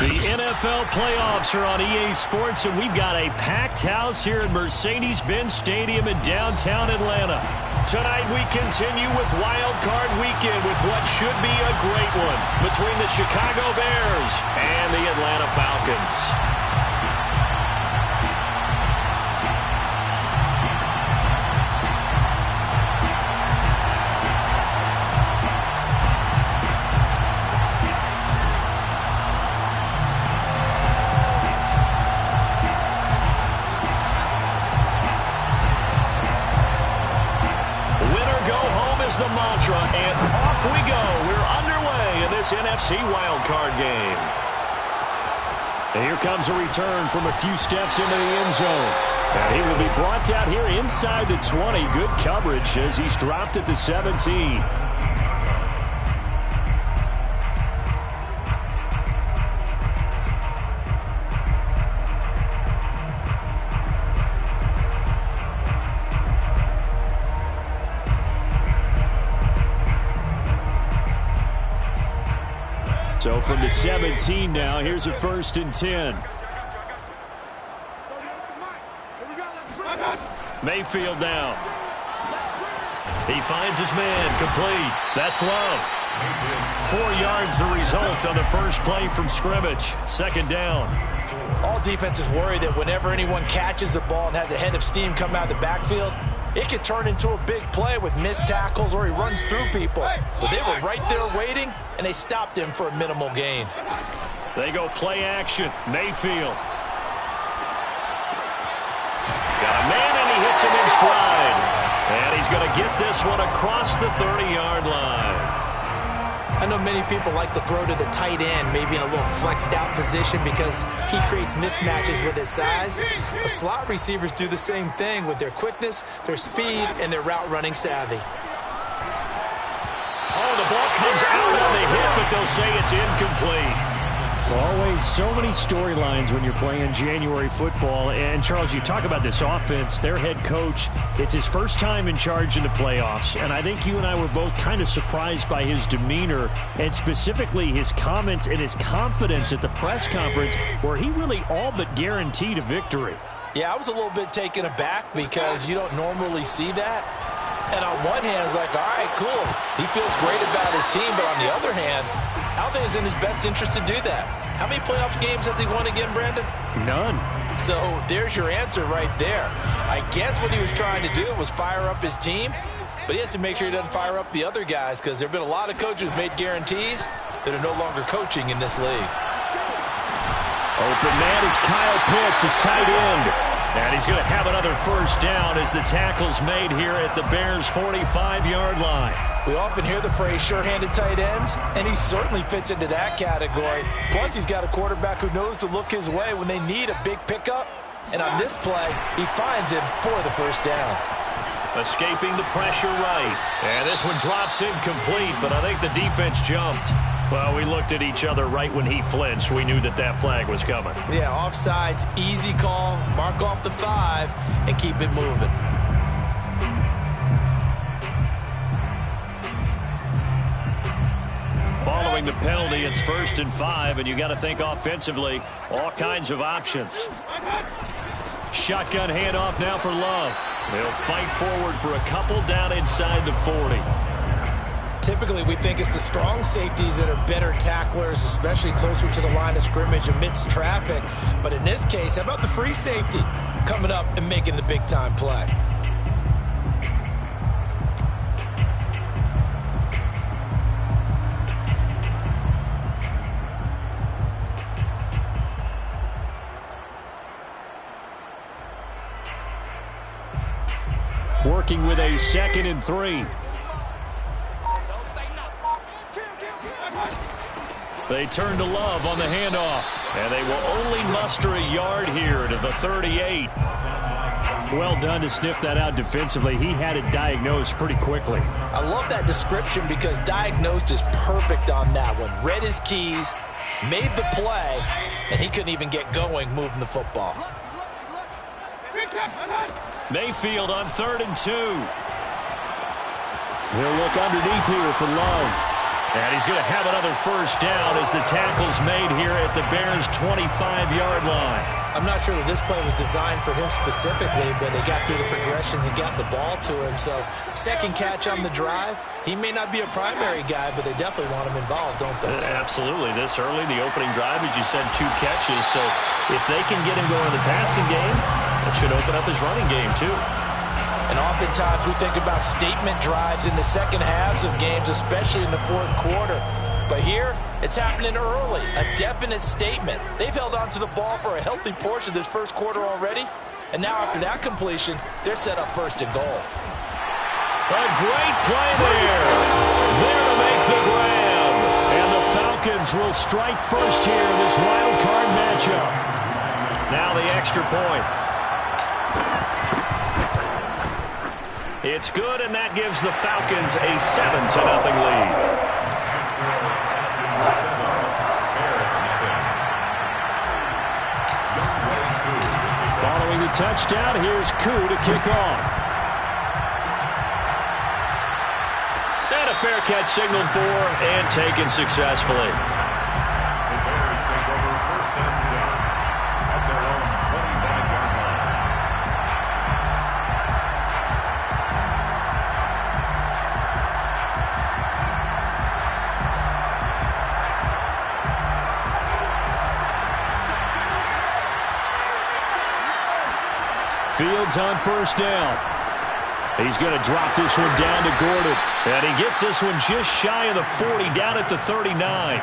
The NFL playoffs are on EA Sports, and we've got a packed house here at Mercedes-Benz Stadium in downtown Atlanta. Tonight we continue with Wild Card Weekend with what should be a great one between the Chicago Bears and the Atlanta Falcons. The mantra, and off we go. We're underway in this NFC wildcard game. And here comes a return from a few steps into the end zone. And he will be brought down here inside the 20. Good coverage as he's dropped at the 17. So from the 17 now, here's a 1st and 10. Mayfield down. He finds his man, complete. That's Love. 4 yards the result on the first play from scrimmage. 2nd down. All defenses worry that whenever anyone catches the ball and has a head of steam come out of the backfield, it could turn into a big play with missed tackles or he runs through people. But they were right there waiting, and they stopped him for a minimal gain. They go play action. Mayfield. Got a man, and he hits him in stride. And he's going to get this one across the 30-yard line. I know many people like to throw to the tight end, maybe in a little flexed out position because he creates mismatches with his size. The slot receivers do the same thing with their quickness, their speed, and their route running savvy. Oh, the ball comes out on the hit, but they'll say it's incomplete. Always so many storylines when you're playing January football. And, Charles, you talk about this offense, their head coach, it's his first time in charge in the playoffs. And I think you and I were both kind of surprised by his demeanor and specifically his comments and his confidence at the press conference where he really all but guaranteed a victory. Yeah, I was a little bit taken aback because you don't normally see that. And on one hand, it's like, all right, cool. He feels great about his team. But on the other hand, I don't think it's in his best interest to do that. How many playoff games has he won again, Brandon? None. So there's your answer right there. I guess what he was trying to do was fire up his team, but he has to make sure he doesn't fire up the other guys because there have been a lot of coaches who made guarantees that are no longer coaching in this league. Open man is Kyle Pitts, his tight end. And he's going to have another first down as the tackle's made here at the Bears' 45-yard line. We often hear the phrase sure-handed tight ends, and he certainly fits into that category. Plus, he's got a quarterback who knows to look his way when they need a big pickup. And on this play, he finds him for the first down. Escaping the pressure right. And this one drops incomplete, but I think the defense jumped. Well, we looked at each other right when he flinched. We knew that that flag was coming. Yeah, offsides, easy call, mark off the 5, and keep it moving. Following the penalty, it's 1st and 5, and you got to think offensively, all kinds of options. Shotgun handoff now for Love. They'll fight forward for a couple down inside the 40. Typically, we think it's the strong safeties that are better tacklers, especially closer to the line of scrimmage amidst traffic. But in this case, how about the free safety coming up and making the big-time play? Working with a 2nd and 3. They turn to Love on the handoff, and they will only muster a yard here to the 38. Well done to sniff that out defensively. He had it diagnosed pretty quickly. I love that description because diagnosed is perfect on that one. Read his keys, made the play, and he couldn't even get going moving the football. Mayfield on 3rd and 2. He'll look underneath here for Love. And he's going to have another first down as the tackle's made here at the Bears' 25-yard line. I'm not sure that this play was designed for him specifically, but they got through the progressions and got the ball to him. So second catch on the drive. He may not be a primary guy, but they definitely want him involved, don't they? Absolutely. This early, the opening drive, as you said, 2 catches. So if they can get him going in the passing game, that should open up his running game too. And oftentimes we think about statement drives in the second halves of games, especially in the fourth quarter. But here, it's happening early, a definite statement. They've held on to the ball for a healthy portion of this first quarter already. And now after that completion, they're set up first and goal. A great play there. There to make the grab. And the Falcons will strike first here in this wild card matchup. Now the extra point. It's good, and that gives the Falcons a 7-0 lead. Following the touchdown, here's Koo to kick off. And a fair catch signaled for and taken successfully. The Bears take over first and 10 at their own 25-yard line. Fields on first down. He's going to drop this one down to Gordon. And he gets this one just shy of the 40, down at the 39.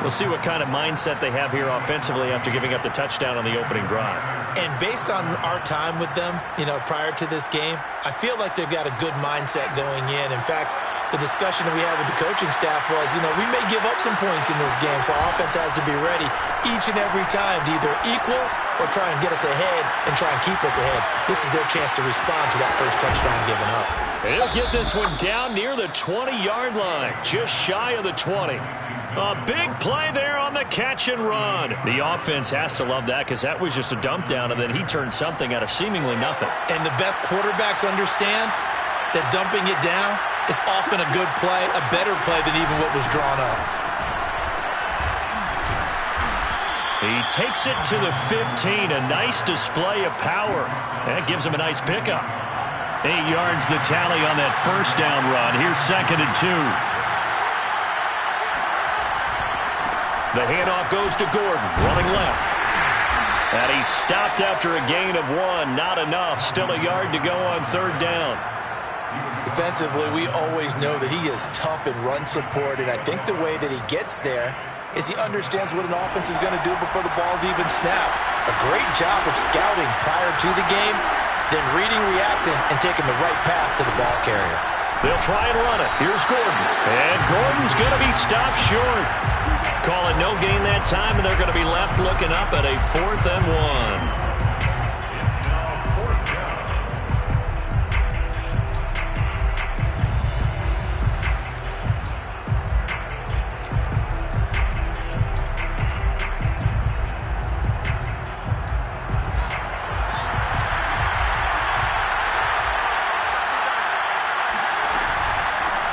We'll see what kind of mindset they have here offensively after giving up the touchdown on the opening drive. And based on our time with them, prior to this game, I feel like they've got a good mindset going in. In fact, the discussion that we had with the coaching staff was, we may give up some points in this game, so offense has to be ready each and every time to either equal or try and get us ahead and try and keep us ahead. This is their chance to respond to that first touchdown given up. He'll get this one down near the 20-yard line, just shy of the 20. A big play there on the catch and run. The offense has to love that because that was just a dump down, and then he turned something out of seemingly nothing. And the best quarterbacks understand that dumping it down is often a good play, a better play than even what was drawn up. He takes it to the 15, a nice display of power. That gives him a nice pickup. 8 yards the tally on that first down run. Here's 2nd and 2. The handoff goes to Gordon, running left. And he's stopped after a gain of 1. Not enough. Still a yard to go on 3rd down. Defensively, we always know that he is tough in run support, and I think the way that he gets there is he understands what an offense is going to do before the ball's even snapped. A great job of scouting prior to the game, then reading, reacting, and taking the right path to the ball carrier. They'll try and run it. Here's Gordon. And Gordon's going to be stopped short. Call it no gain that time, and they're going to be left looking up at a 4th and 1.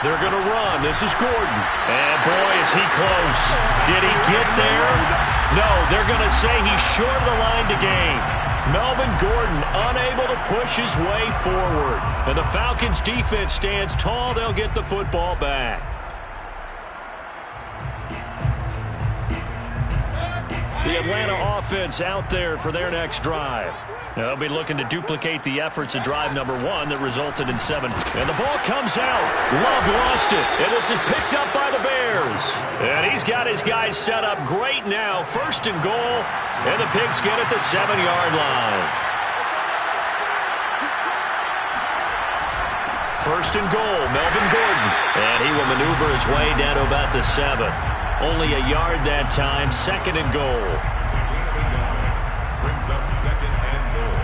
They're going to run. This is Gordon. And boy, is he close. Did he get there? No, they're going to say he's short of the line to gain. Melvin Gordon unable to push his way forward. And the Falcons defense stands tall. They'll get the football back. The Atlanta offense out there for their next drive. They'll be looking to duplicate the efforts of drive number 1 that resulted in 7. And the ball comes out. Love lost it. And this is picked up by the Bears. And he's got his guys set up great now. 1st and goal. And the Pigskin at the 7-yard line. 1st and goal, Melvin Gordon. And he will maneuver his way down to about the 7. Only a yard that time. 2nd and goal. Brings up 2nd and goal.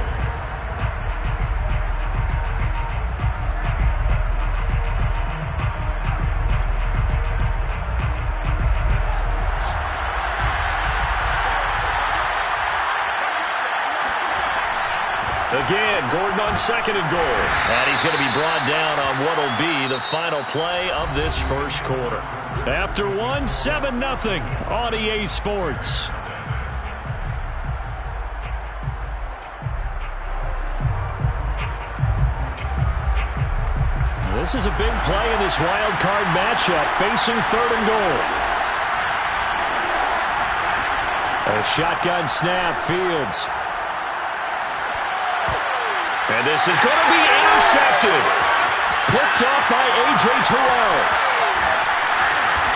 The again. Gordon on 2nd and goal. And he's going to be brought down on what will be the final play of this first quarter. After 7-0 on EA Sports. This is a big play in this wild card matchup, facing 3rd and goal. A shotgun snap, Fields. And this is going to be intercepted. Picked off by A.J. Terrell.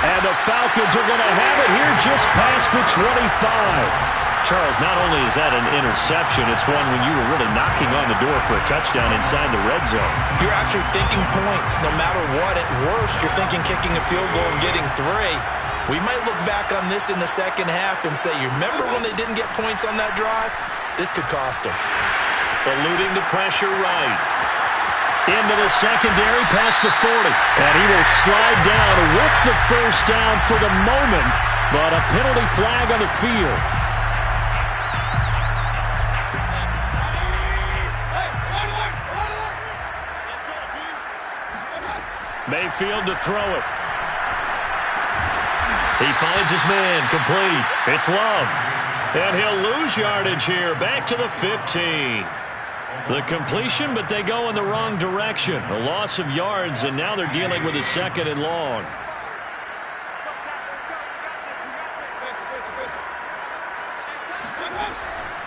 And the Falcons are going to have it here just past the 25. Charles, not only is that an interception, it's one when you were really knocking on the door for a touchdown inside the red zone. You're actually thinking points. No matter what, at worst, you're thinking kicking a field goal and getting 3. We might look back on this in the second half and say, you remember when they didn't get points on that drive? This could cost them. Eluding the pressure right. Into the secondary past the 40. And he will slide down with the first down for the moment, but a penalty flag on the field. Mayfield to throw it. He finds his man, complete. It's Love. And he'll lose yardage here, back to the 15. The completion, but they go in the wrong direction. A loss of yards, and now they're dealing with a 2nd and long.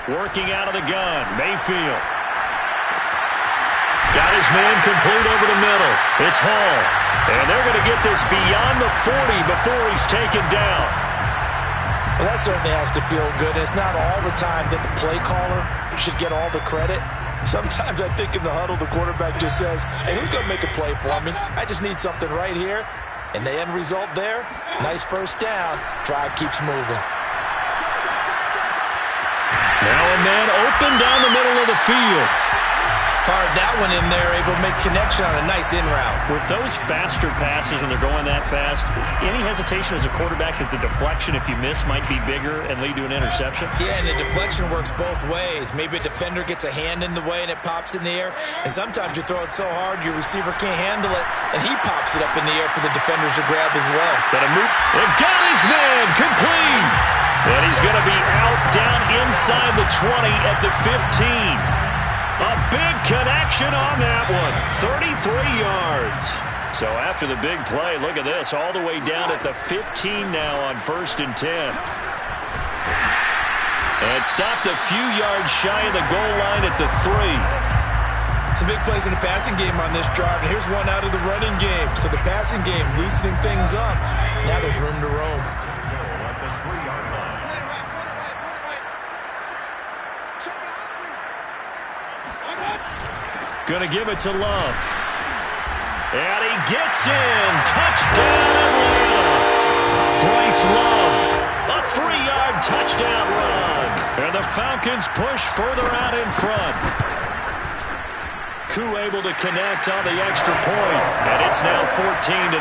Working out of the gun, Mayfield. Got his man complete over the middle. It's Hall. And they're going to get this beyond the 40 before he's taken down. Well, that certainly has to feel good. It's not all the time that the play caller should get all the credit. Sometimes I think in the huddle, the quarterback just says, hey, who's going to make a play for me? I just need something right here. And the end result there, nice first down. Drive keeps moving. Now a man open down the middle of the field. Fired that one in there, able to make connection on a nice in route. With those faster passes and they're going that fast, any hesitation as a quarterback that the deflection, if you miss, might be bigger and lead to an interception? Yeah, and the deflection works both ways. Maybe a defender gets a hand in the way and it pops in the air. And sometimes you throw it so hard your receiver can't handle it, and he pops it up in the air for the defenders to grab as well. Got a move. And got his man complete. And he's going to be out down inside the 20 at the 15. A big connection on that one. 33 yards. So after the big play, look at this. All the way down at the 15 now on 1st and 10. And stopped a few yards shy of the goal line at the 3. Some big plays in the passing game on this drive. And here's one out of the running game. So the passing game loosening things up. Now there's room to roam. Going to give it to Love. And he gets in. Touchdown, Atlanta. Bryce Love. A 3-yard touchdown run. And the Falcons push further out in front. Koo able to connect on the extra point. And it's now 14-0.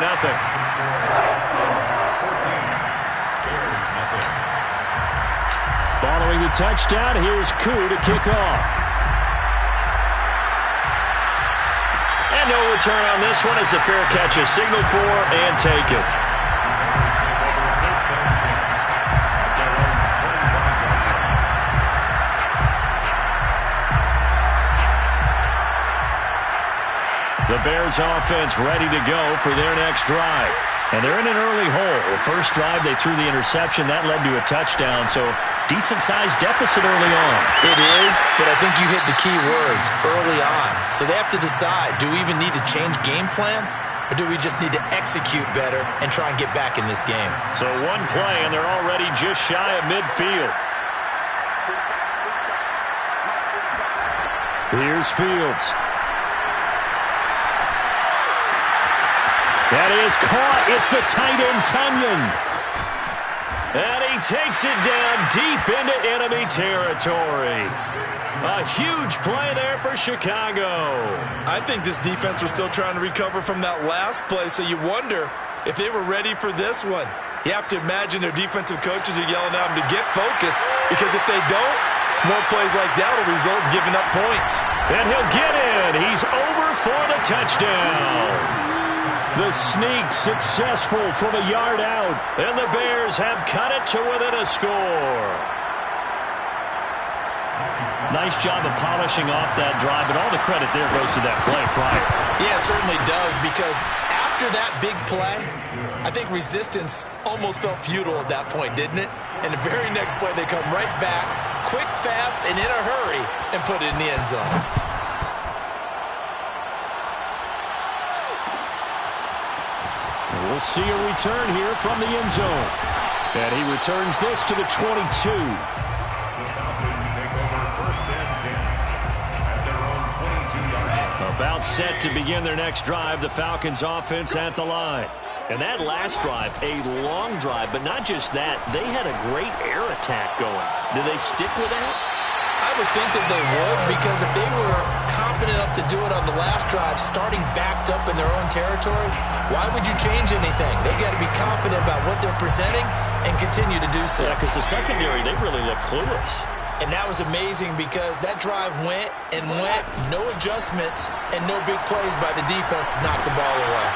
Following the touchdown, here's Koo to kick off. And no return on this one as the fair catch is signaled for and taken. The Bears offense ready to go for their next drive. And they're in an early hole. The first drive, they threw the interception. That led to a touchdown, so decent-sized deficit early on. It is, but I think you hit the key words, early on. So they have to decide, do we even need to change game plan, or do we just need to execute better and try and get back in this game? So one play, and they're already just shy of midfield. Here's Fields. That is caught. It's the tight end, Tunyon. And he takes it down deep into enemy territory. A huge play there for Chicago. I think this defense was still trying to recover from that last play, so you wonder if they were ready for this one. You have to imagine their defensive coaches are yelling at them to get focused, because if they don't, More plays like that will result in giving up points. And he'll get in. He's over for the touchdown. The sneak successful from a yard out. And the Bears have cut it to within a score. Nice job of polishing off that drive, but all the credit there goes to that play prior. Yeah, it certainly does, because after that big play, I think resistance almost felt futile at that point, didn't it? And the very next play, they come right back, quick, fast, and in a hurry, and put it in the end zone. We'll see a return here from the end zone. And he returns this to the 22. About set to begin their next drive, the Falcons offense at the line. And that last drive, a long drive, but not just that, they had a great air attack going. Do they stick with that? I would think that they would, because if they were confident enough to do it on the last drive, starting backed up in their own territory, why would you change anything? They've got to be confident about what they're presenting and continue to do so. Yeah, because the secondary, they really look clueless. And that was amazing, because that drive went and went, no adjustments, and no big plays by the defense to knock the ball away.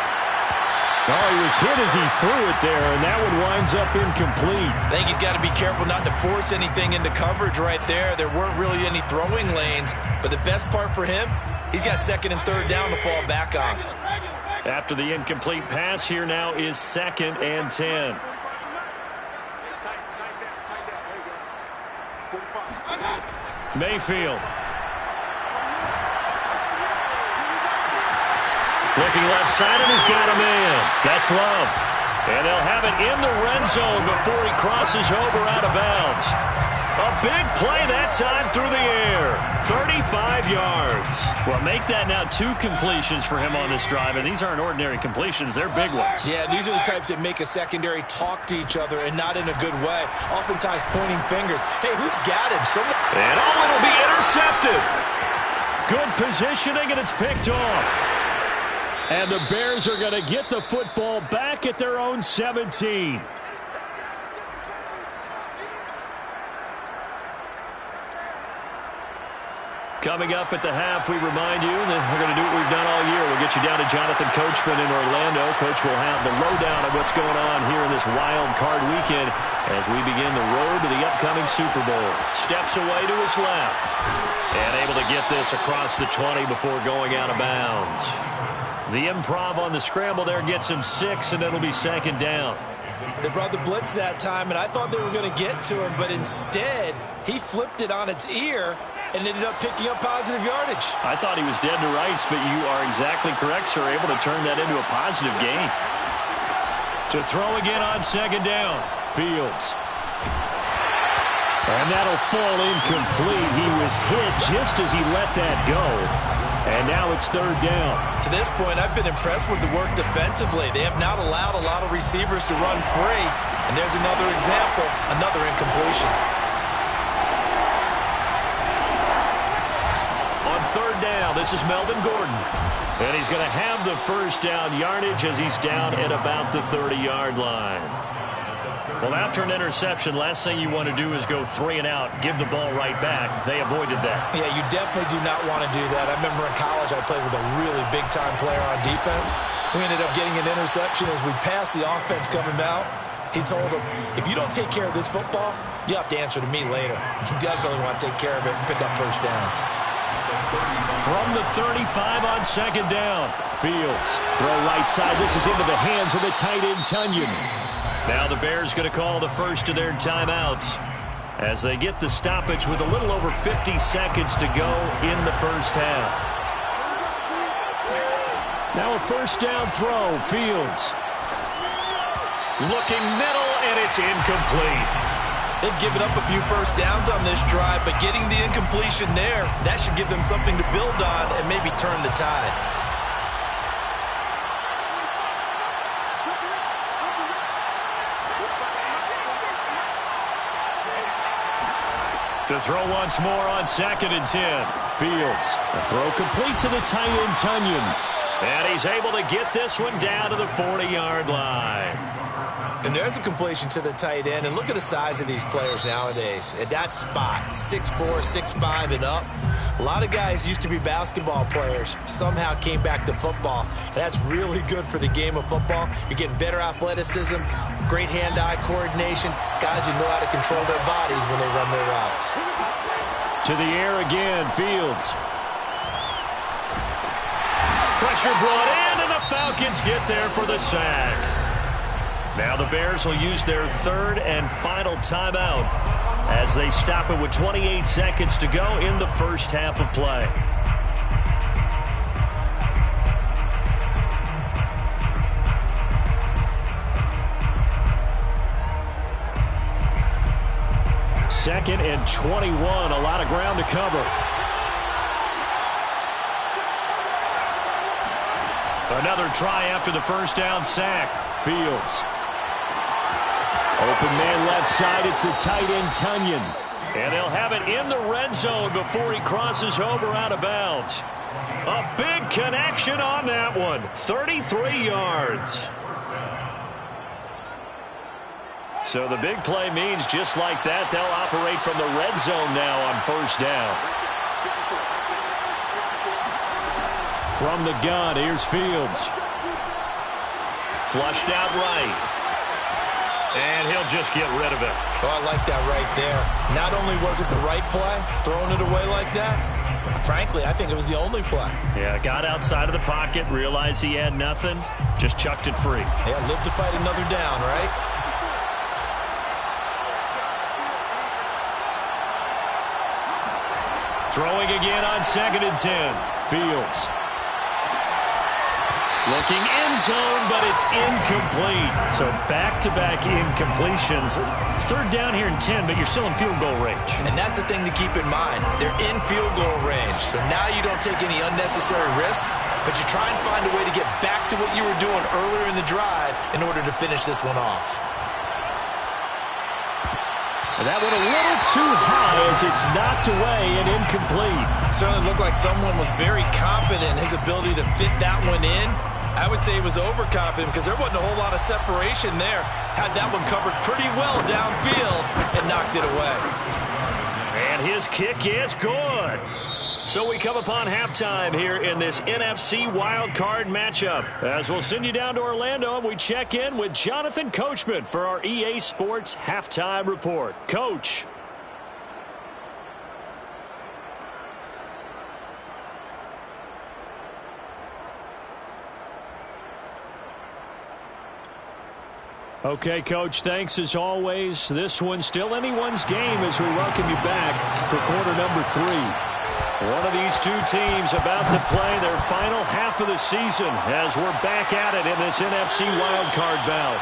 Oh, he was hit as he threw it there, and that one winds up incomplete. I think he's got to be careful not to force anything into coverage right there. There weren't really any throwing lanes, but the best part for him, he's got second and third down to fall back on. After the incomplete pass, here now is 2nd and 10. Mayfield. Looking left side, and he's got a man. That's Love. And they'll have it in the red zone before he crosses over out of bounds. A big play that time through the air. 35 yards. Well, make that now 2 completions for him on this drive, and these aren't ordinary completions. They're big ones. Yeah, these are the types that make a secondary talk to each other, and not in a good way. Oftentimes pointing fingers. Hey, who's got him? Someone. And it'll be intercepted. Good positioning, and it's picked off. And the Bears are going to get the football back at their own 17. Coming up at the half, we remind you that we're going to do what we've done all year. We'll get you down to Jonathan Coachman in Orlando. Coach will have the lowdown of what's going on here in this wild card weekend as we begin the road to the upcoming Super Bowl. Steps away to his left. And able to get this across the 20 before going out of bounds. The improv on the scramble there gets him 6, and it'll be 2nd down. They brought the blitz that time, and I thought they were going to get to him, but instead, he flipped it on its ear and ended up picking up positive yardage. I thought he was dead to rights, but you are exactly correct, sir. Able to turn that into a positive gain. To throw again on 2nd down. Fields. And that'll fall incomplete. He was hit just as he let that go. And now it's 3rd down. To this point, I've been impressed with the work defensively. They have not allowed a lot of receivers to run free. And there's another example, another incompletion. On 3rd down, this is Melvin Gordon. And he's going to have the 1st down yardage as he's down at about the 30-yard line. Well, after an interception, last thing you want to do is go 3 and out, give the ball right back. They avoided that. Yeah, you definitely do not want to do that. I remember in college I played with a really big-time player on defense. We ended up getting an interception as we passed the offense coming out. He told him, if you don't take care of this football, you have to answer to me later. You definitely want to take care of it and pick up 1st downs. From the 35 on 2nd down. Fields. Throw right side. This is into the hands of the tight end, Tunyon. Now the Bears going to call the first of their timeouts as they get the stoppage with a little over 50 seconds to go in the 1st half. Now a 1st down throw. Fields. Looking middle, and it's incomplete. They've given up a few 1st downs on this drive, but getting the incompletion there, that should give them something to build on and maybe turn the tide. To throw once more on 2nd and 10. Fields. A throw complete to the tight end, Tunyon. And he's able to get this one down to the 40-yard line. And there's a completion to the tight end. And look at the size of these players nowadays. At that spot, 6'4", 6'5", and up. A lot of guys used to be basketball players, somehow came back to football. And that's really good for the game of football. You're getting better athleticism, great hand-eye coordination, guys who know how to control their bodies when they run their routes. To the air again, Fields. Pressure brought in, and the Falcons get there for the sack. Now the Bears will use their third and final timeout as they stop it with 28 seconds to go in the first half of play. Second and 21, a lot of ground to cover. Another try after the first down sack. Fields. Open man left side, it's the tight end Tunyon. And they'll have it in the red zone before he crosses over out of bounds. A big connection on that one, 33 yards. So the big play means just like that, they'll operate from the red zone now on first down. From the gun, here's Fields. Flushed out right. And he'll just get rid of it. Oh, I like that right there. Not only was it the right play, throwing it away like that, frankly, I think it was the only play. Yeah, got outside of the pocket, realized he had nothing, just chucked it free. Yeah, live to fight another down, right? Throwing again on 2nd and 10. Fields. Looking end zone, but it's incomplete. So back-to-back incompletions. Third down here in 10, but you're still in field goal range. And that's the thing to keep in mind. They're in field goal range. So now you don't take any unnecessary risks, but you try and find a way to get back to what you were doing earlier in the drive in order to finish this one off. And that one a little too high as it's knocked away and incomplete. Certainly looked like someone was very confident in his ability to fit that one in. I would say he was overconfident because there wasn't a whole lot of separation there. Had that one covered pretty well downfield and knocked it away. And his kick is good. So we come upon halftime here in this NFC wildcard matchup. As we'll send you down to Orlando and we check in with Jonathan Coachman for our EA Sports Halftime Report. Coach. Okay, Coach, thanks as always. This one's still anyone's game as we welcome you back for quarter number 3. One of these two teams about to play their final half of the season as we're back at it in this NFC wildcard bout.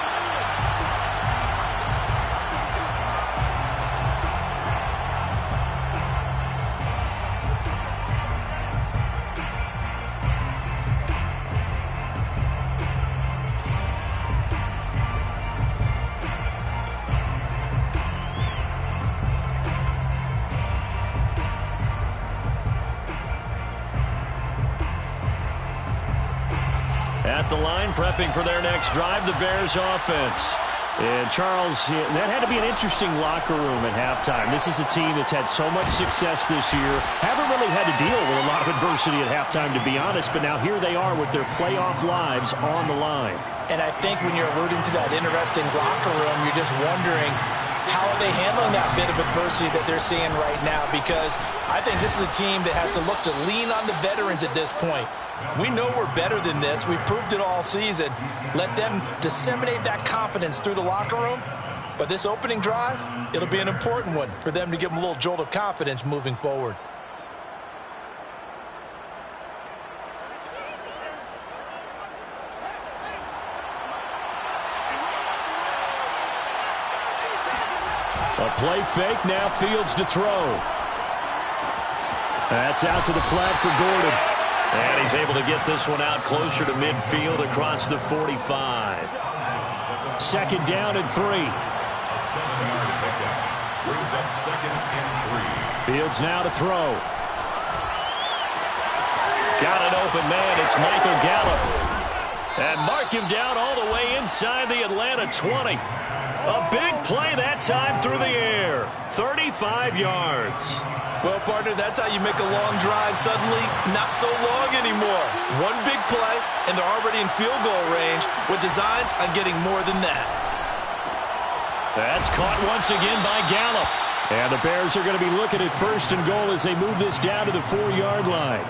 At the line, prepping for their next drive, the Bears offense. And Charles, that had to be an interesting locker room at halftime. This is a team that's had so much success this year. Haven't really had to deal with a lot of adversity at halftime, to be honest, but now here they are with their playoff lives on the line. And I think when you're alluding to that interesting locker room, you're just wondering, how are they handling that bit of adversity that they're seeing right now? Because I think this is a team that has to look to lean on the veterans at this point. We know we're better than this. We've proved it all season. Let them disseminate that confidence through the locker room. But this opening drive, it'll be an important one for them to give them a little jolt of confidence moving forward. A play fake, now Fields to throw. That's out to the flat for Gordon. And he's able to get this one out closer to midfield across the 45. Second down and 3. A 7-yard pickup. Brings up 2nd and 3. Fields now to throw. Got an open man. It's Michael Gallup. And mark him down all the way inside the Atlanta 20. A big play that time through the air. 35 yards. Well, partner, that's how you make a long drive suddenly not so long anymore. One big play, and they're already in field goal range with designs on getting more than that. That's caught once again by Gallup. And the Bears are going to be looking at 1st and goal as they move this down to the 4-yard line.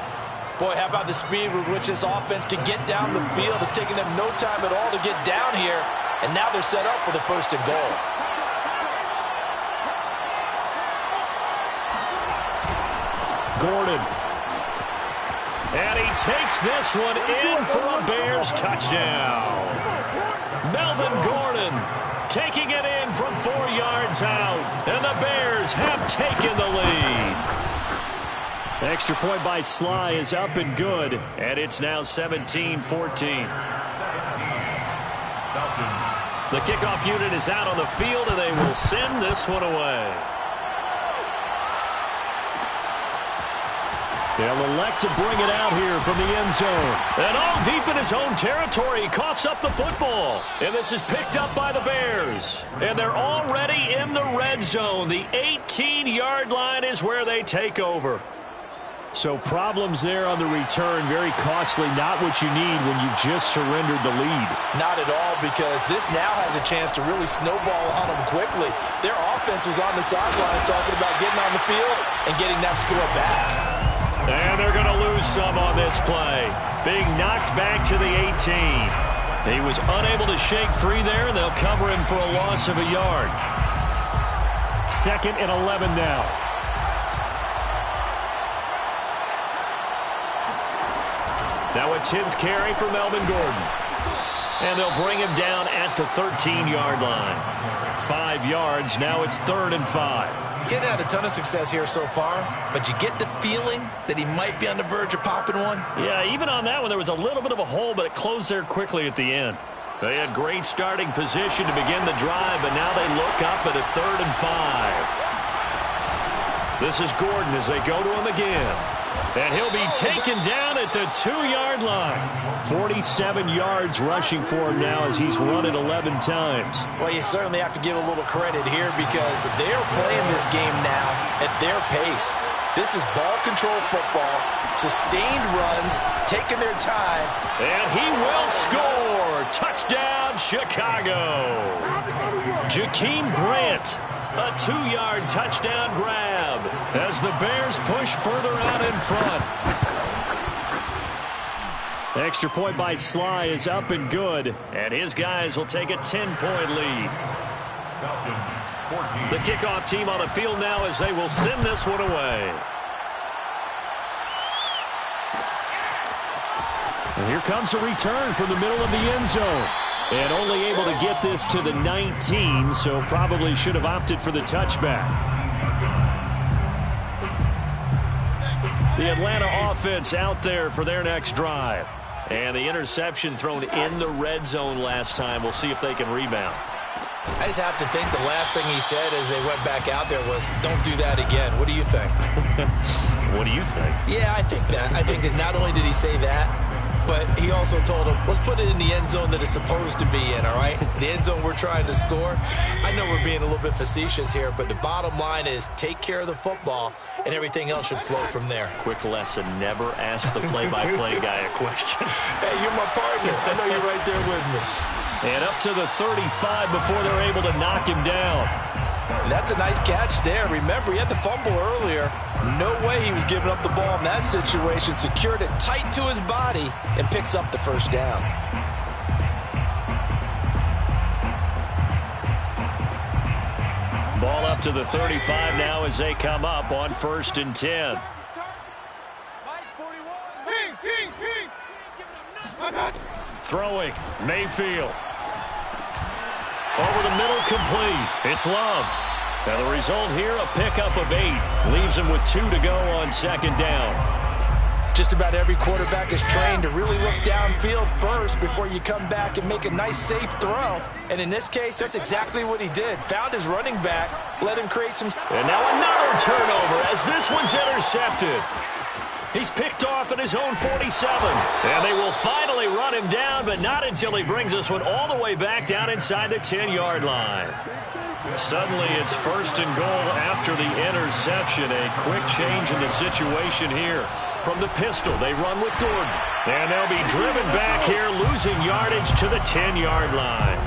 Boy, how about the speed with which this offense can get down the field? It's taking them no time at all to get down here. And now they're set up for the 1st and goal. Gordon. And he takes this one in for a Bears touchdown. Melvin Gordon taking it in from 4 yards out. And the Bears have taken the lead. Extra point by Sly is up and good. And it's now 17-14. Falcons. The kickoff unit is out on the field, and they will send this one away. They'll elect to bring it out here from the end zone. And all deep in his own territory, he coughs up the football. And this is picked up by the Bears. And they're already in the red zone. The 18-yard line is where they take over. So problems there on the return, very costly, not what you need when you've just surrendered the lead. Not at all, because this now has a chance to really snowball on them quickly. Their offense was on the sidelines talking about getting on the field and getting that score back. And they're going to lose some on this play. Being knocked back to the 18. He was unable to shake free there, and they'll cover him for a loss of a yard. 2nd and 11 now. Now a 10th carry for Melvin Gordon. And they'll bring him down at the 13-yard line. 5 yards. Now it's 3rd and 5. Getting had a ton of success here so far, but you get the feeling that he might be on the verge of popping one. Yeah, even on that one, there was a little bit of a hole, but it closed there quickly at the end. They had great starting position to begin the drive, but now they look up at a 3rd and 5. This is Gordon as they go to him again. And he'll be taken down at the 2-yard line. 47 yards rushing for him now as he's run it 11 times. Well, you certainly have to give a little credit here because they're playing this game now at their pace. This is ball control football, sustained runs, taking their time. And he will score. Touchdown, Chicago. Jakeem Grant. A 2-yard touchdown grab as the Bears push further out in front. Extra point by Sly is up and good, and his guys will take a 10-point lead. Falcons 14. The kickoff team on the field now as they will send this one away. And here comes a return from the middle of the end zone. And only able to get this to the 19, so probably should have opted for the touchback. The Atlanta offense out there for their next drive. And the interception thrown in the red zone last time. We'll see if they can rebound. I just have to think the last thing he said as they went back out there was, don't do that again. What do you think? What do you think? Yeah, I think that. I think that not only did he say that, but he also told him, let's put it in the end zone that it's supposed to be in, all right? The end zone we're trying to score. I know we're being a little bit facetious here, but the bottom line is take care of the football, and everything else should flow from there. Quick lesson, never ask the play-by-play guy a question. Hey, you're my partner. I know you're right there with me. And up to the 35 before they're able to knock him down. That's a nice catch there. Remember, he had the fumble earlier. No way he was giving up the ball in that situation. Secured it tight to his body and picks up the 1st down. Ball up to the 35 now as they come up on 1st and 10. Throwing, Mayfield. Over the middle, complete. It's Love. Now the result here, a pickup of 8. Leaves him with 2 to go on 2nd down. Just about every quarterback is trained to really look downfield first before you come back and make a nice, safe throw. And in this case, that's exactly what he did. Found his running back, let him create some... And now another turnover as this one's intercepted. He's picked off at his own 47. And they will finally run him down, but not until he brings this one all the way back down inside the 10-yard line. Suddenly it's 1st and goal after the interception. A quick change in the situation here. From the pistol, they run with Gordon. And they'll be driven back here, losing yardage to the 10-yard line.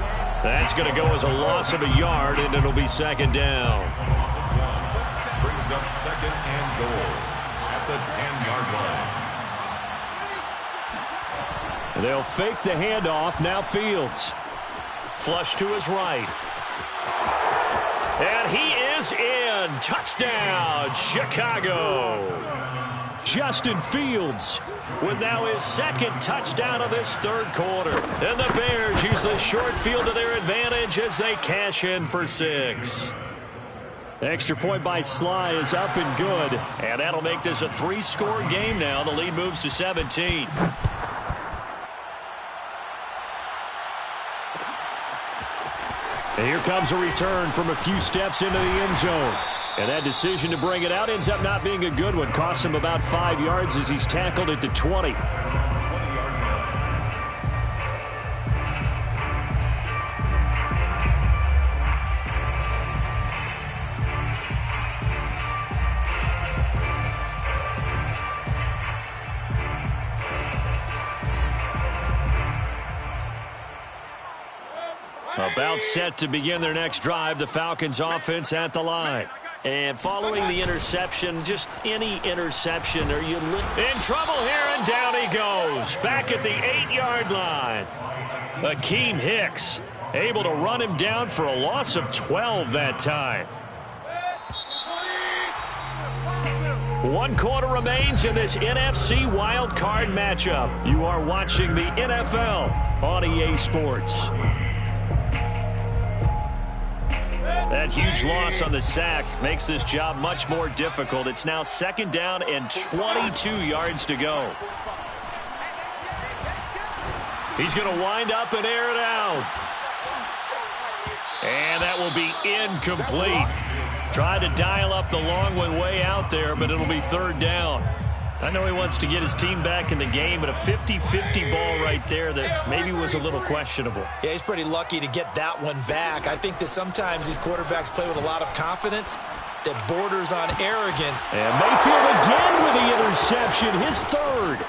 That's going to go as a loss of a yard, and it'll be 2nd down. Brings up 2nd and goal at the 10-yard line. They'll fake the handoff. Now Fields. Flush to his right. And he is in. Touchdown, Chicago. Justin Fields with now his 2nd touchdown of this 3rd quarter. And the Bears use the short field to their advantage as they cash in for 6. The extra point by Sly is up and good. And that'll make this a 3-score game now. The lead moves to 17. And here comes a return from a few steps into the end zone. And that decision to bring it out ends up not being a good one. Costs him about 5 yards as he's tackled at the 20. About set to begin their next drive, the Falcons offense at the line. And following the interception, just any interception, are you in trouble here, and down he goes. Back at the 8-yard line. Akeem Hicks able to run him down for a loss of 12 that time. 1 quarter remains in this NFC wild card matchup. You are watching the NFL on EA Sports. That huge loss on the sack makes this job much more difficult. It's now 2nd down and 22 yards to go. He's going to wind up and air it out. And that will be incomplete. Tried to dial up the long one way out there, but it'll be 3rd down. I know he wants to get his team back in the game, but a 50-50 ball right there that maybe was a little questionable. Yeah, he's pretty lucky to get that one back. I think that sometimes these quarterbacks play with a lot of confidence that borders on arrogant. And Mayfield again with the interception, his 3rd.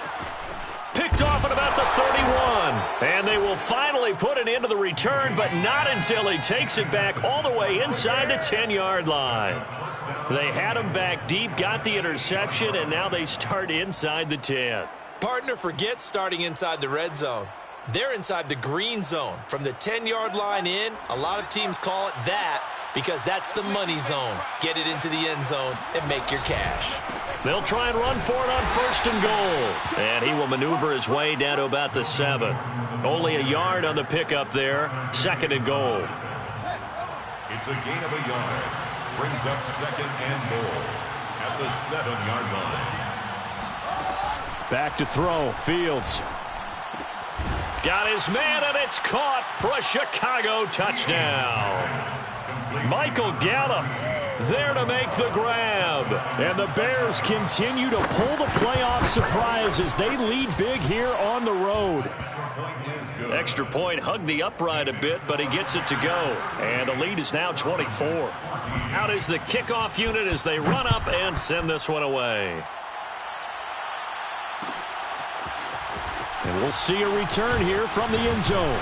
Picked off at about the 31. And they will finally put an end to the return, but not until he takes it back all the way inside the 10-yard line. They had him back deep, got the interception, and now they start inside the 10. Partner, forget starting inside the red zone. They're inside the green zone. From the 10-yard line in, a lot of teams call it that because that's the money zone. Get it into the end zone and make your cash. They'll try and run for it on 1st and goal. And he will maneuver his way down to about the 7. Only a yard on the pickup there. 2nd and goal. It's a gain of a yard. Brings up 2nd and goal at the 7-yard line. Back to throw. Fields. Got his man, and it's caught for a Chicago touchdown. Michael Gallup there to make the grab. And the Bears continue to pull the playoff surprise as they lead big here on the road. Extra point hugged the upright a bit, but he gets it to go. And the lead is now 24. Out is the kickoff unit as they run up and send this one away. And we'll see a return here from the end zone.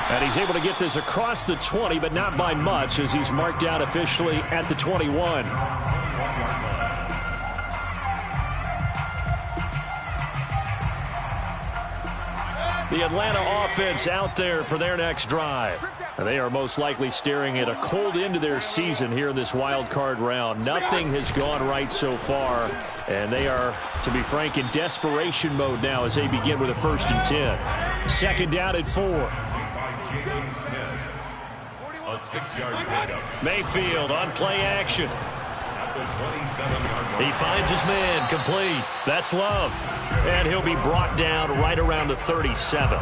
And he's able to get this across the 20, but not by much as he's marked out officially at the 21. The Atlanta offense out there for their next drive. And they are most likely staring at a cold end to their season here in this wild card round. Nothing has gone right so far. And they are, to be frank, in desperation mode now as they begin with a 1st and 10. 2nd down at 4. A 6-yard pickup. Mayfield on play action. He finds his man, complete. That's Love. And he'll be brought down right around the 37.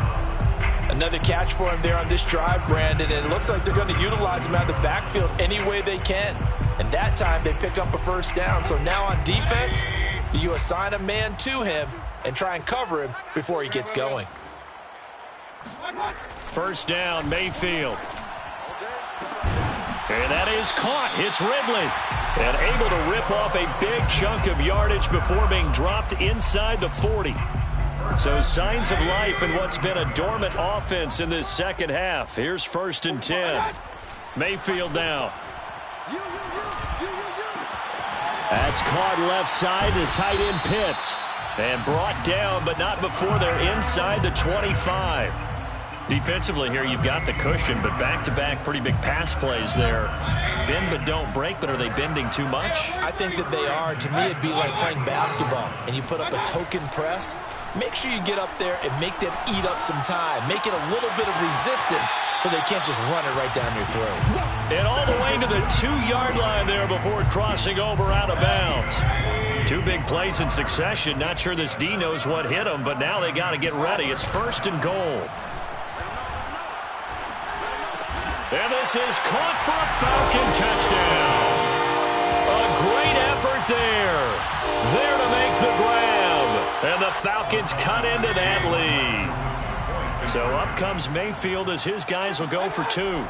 Another catch for him there on this drive, Brandon, and it looks like they're going to utilize him out of the backfield any way they can. And that time they pick up a first down. So now on defense, you assign a man to him and try and cover him before he gets going. First down, Mayfield. And that is caught. It's Ridley. And able to rip off a big chunk of yardage before being dropped inside the 40. So signs of life in what's been a dormant offense in this second half. Here's 1st and 10. Mayfield now. That's caught left side to tight end Pitts. And brought down, but not before they're inside the 25. Defensively here, you've got the cushion, but back-to-back pretty big pass plays there. Bend but don't break, but are they bending too much? I think that they are. To me, it'd be like playing basketball, and you put up a token press. Make sure you get up there and make them eat up some time. Make it a little bit of resistance so they can't just run it right down your throat. And all the way to the 2-yard line there before crossing over out of bounds. 2 big plays in succession. Not sure this D knows what hit them, but now they got to get ready. It's 1st and goal. And this is caught for a Falcon touchdown. A great effort there. There to make the grab. And the Falcons cut into that lead. So up comes Mayfield as his guys will go for 2.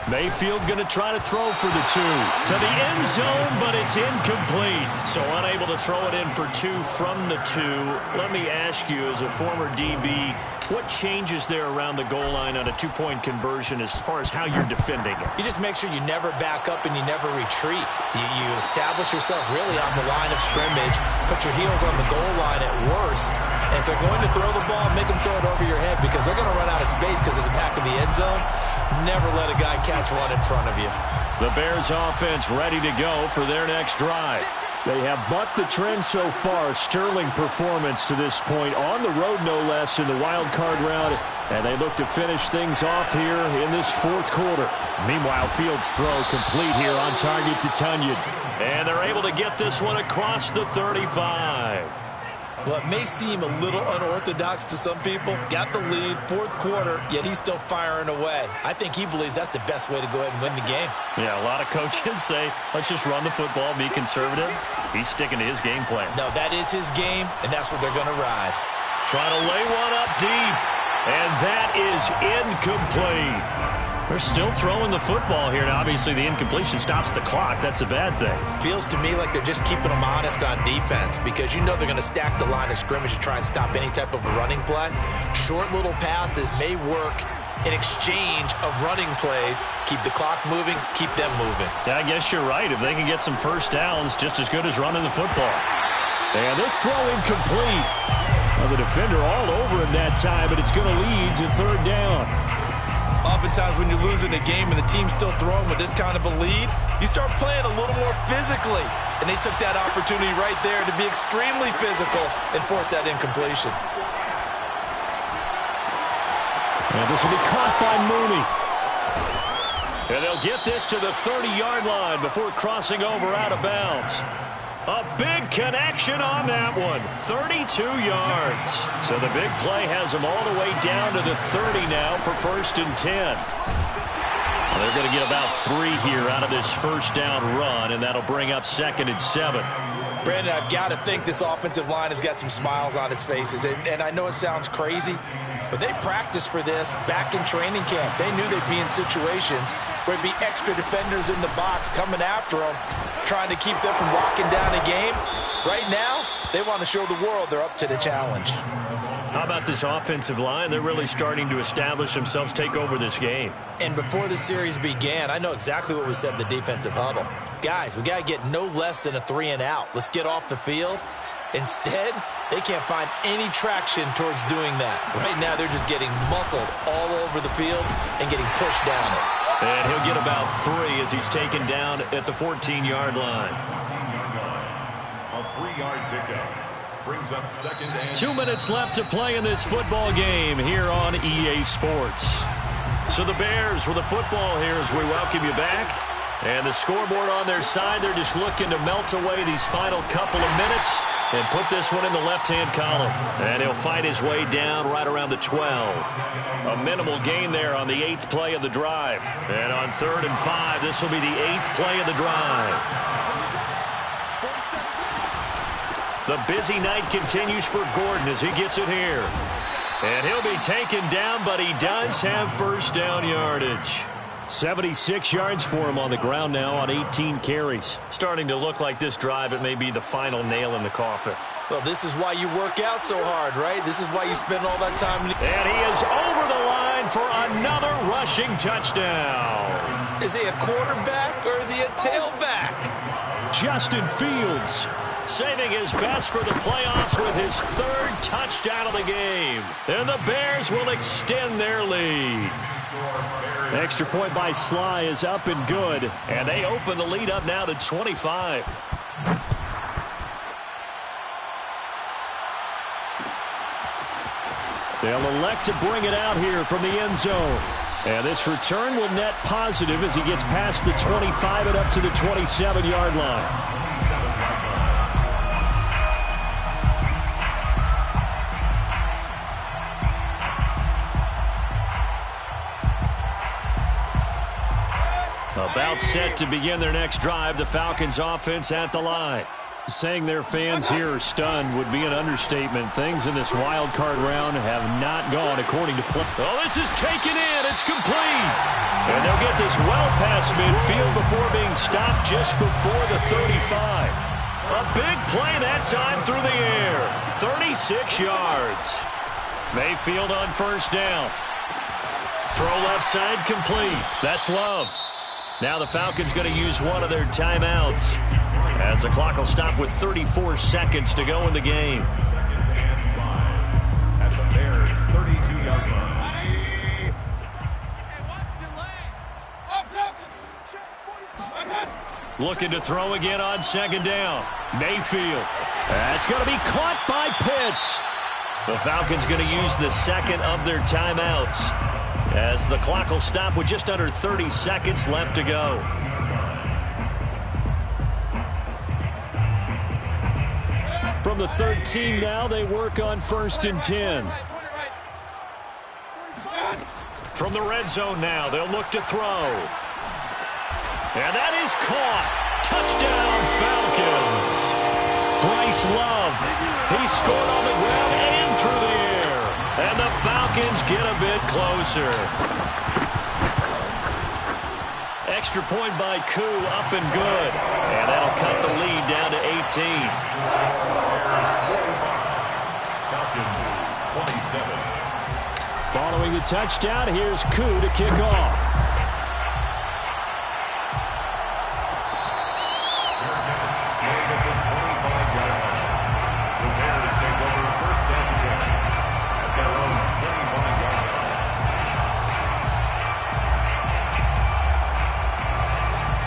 Mayfield going to try to throw for the 2. To the end zone, but it's incomplete. So unable to throw it in for 2 from the 2. Let me ask you, as a former DB, what changes there around the goal line on a 2-point conversion as far as how you're defending it? You just make sure you never back up and you never retreat. You establish yourself really on the line of scrimmage, put your heels on the goal line at worst, and if they're going to throw the ball, make them throw it over your head because they're going to run out of space because of the back of the end zone. Never let a guy catch one in front of you. The Bears offense ready to go for their next drive. They have bucked the trend so far. Sterling performance to this point on the road, no less, in the wild card round. And they look to finish things off here in this 4th quarter. Meanwhile, Fields' throw complete here on target to Tunyon. And they're able to get this one across the 35. Well, it may seem a little unorthodox to some people. Got the lead, 4th quarter, yet he's still firing away. I think he believes that's the best way to go ahead and win the game. Yeah, a lot of coaches say, let's just run the football, be conservative. He's sticking to his game plan. No, that is his game, and that's what they're going to ride. Trying to lay one up deep, and that is incomplete. They're still throwing the football here. Now, obviously, the incompletion stops the clock. That's a bad thing. Feels to me like they're just keeping them honest on defense because you know they're going to stack the line of scrimmage to try and stop any type of a running play. Short little passes may work in exchange of running plays. Keep the clock moving, keep them moving. I guess you're right. If they can get some first downs, just as good as running the football. And this throw incomplete. Well, the defender all over him that time, but it's going to lead to 3rd down. Oftentimes when you're losing a game and the team's still throwing with this kind of a lead, you start playing a little more physically. And they took that opportunity right there to be extremely physical and force that incompletion. And this will be caught by Mooney. And they'll get this to the 30-yard line before crossing over out of bounds. A big connection on that one. 32 yards. So the big play has them all the way down to the 30 now for 1st and 10. Well, they're going to get about 3 here out of this first down run, and that'll bring up 2nd and 7. Brandon, I've got to think this offensive line has got some smiles on its faces. And I know it sounds crazy, but they practiced for this back in training camp. They knew they'd be in situations where there'd be extra defenders in the box coming after them, trying to keep them from locking down a game. Right now, they want to show the world they're up to the challenge. How about this offensive line? They're really starting to establish themselves, take over this game. And before the series began, I know exactly what we said in the defensive huddle. Guys, we got to get no less than a 3 and out. Let's get off the field. Instead, they can't find any traction towards doing that. Right now, they're just getting muscled all over the field and getting pushed down it. And he'll get about 3 as he's taken down at the 14-yard line. A 3-yard pickup brings up 2nd and 2 minutes left to play in this football game here on EA Sports. So the Bears with the football here as we welcome you back. And the scoreboard on their side, they're just looking to melt away these final couple of minutes. and put this one in the left-hand column. And he'll fight his way down right around the 12. A minimal gain there on the 8th play of the drive. And on 3rd and 5, this will be the 8th play of the drive. The busy night continues for Gordon as he gets it here. And he'll be taken down, but he does have first down yardage. 76 yards for him on the ground now on 18 carries. Starting to look like this drive, it may be the final nail in the coffin. Well, this is why you work out so hard, right? This is why you spend all that time. And he is over the line for another rushing touchdown. Is he a quarterback or is he a tailback? Justin Fields saving his best for the playoffs with his 3rd touchdown of the game. And the Bears will extend their lead. Extra point by Sly is up and good. And they open the lead up now to 25. They'll elect to bring it out here from the end zone. And this return will net positive as he gets past the 25 and up to the 27-yard line. About set to begin their next drive, the Falcons offense at the line. Saying their fans here are stunned would be an understatement. Things in this wild card round have not gone according to plan. Oh, this is taken in. It's complete. And they'll get this well past midfield before being stopped just before the 35. A big play that time through the air. 36 yards. Mayfield on first down. Throw left side complete. That's Love. Now the Falcons going to use one of their timeouts as the clock will stop with 34 seconds to go in the game. At the Bears' 32-yard line. Looking to throw again on 2nd down. Mayfield. That's going to be caught by Pitts. The Falcons going to use the 2nd of their timeouts as the clock will stop with just under 30 seconds left to go. From the 13 now, they work on 1st and 10. From the red zone now, they'll look to throw. And that is caught. Touchdown, Falcons. Bryce Love. He scored on the ground and through the air. And the Falcons get a bit closer. Extra point by Koo, up and good. And that'll cut the lead down to 18. Falcons, 27. Following the touchdown, here's Koo to kick off.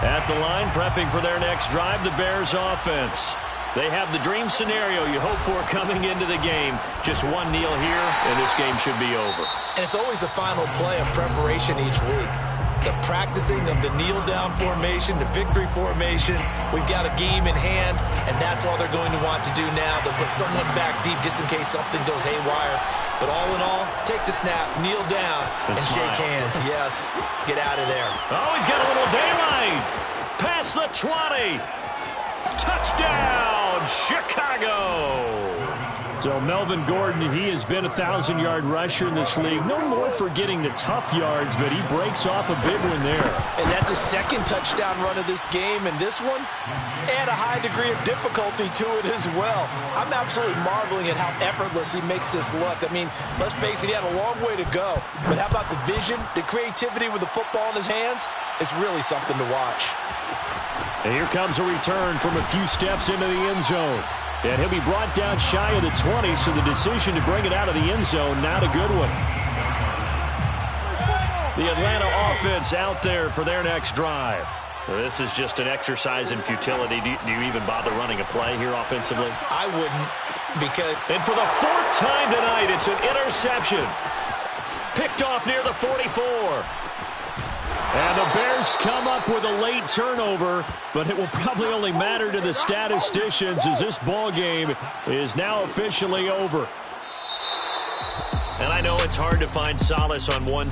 At the line, prepping for their next drive, the Bears offense. They have the dream scenario you hope for coming into the game. Just one kneel here, and this game should be over. And it's always the final play of preparation each week. The practicing of the kneel-down formation, the victory formation. We've got a game in hand, and that's all they're going to want to do now. They'll put someone back deep just in case something goes haywire. But all in all, take the snap, kneel down, and shake hands. Yes, get out of there. Oh, he's got a little daylight. Past the 20. Touchdown, Chicago. So Melvin Gordon, he has been a 1,000-yard rusher in this league. No more for getting the tough yards, but he breaks off a big one there. And that's a 2nd touchdown run of this game. And this one, add a high degree of difficulty to it as well. I'm absolutely marveling at how effortless he makes this look. I mean, let's face it, he had a long way to go. But how about the vision, the creativity with the football in his hands? It's really something to watch. And here comes a return from a few steps into the end zone. And he'll be brought down shy of the 20, so the decision to bring it out of the end zone, not a good one. The Atlanta offense out there for their next drive. This is just an exercise in futility. Do you even bother running a play here offensively? I wouldn't, because... And for the 4th time tonight, it's an interception. Picked off near the 44. And the Bears come up with a late turnover, but it will probably only matter to the statisticians as this ball game is now officially over. And I know it's hard to find solace on one side.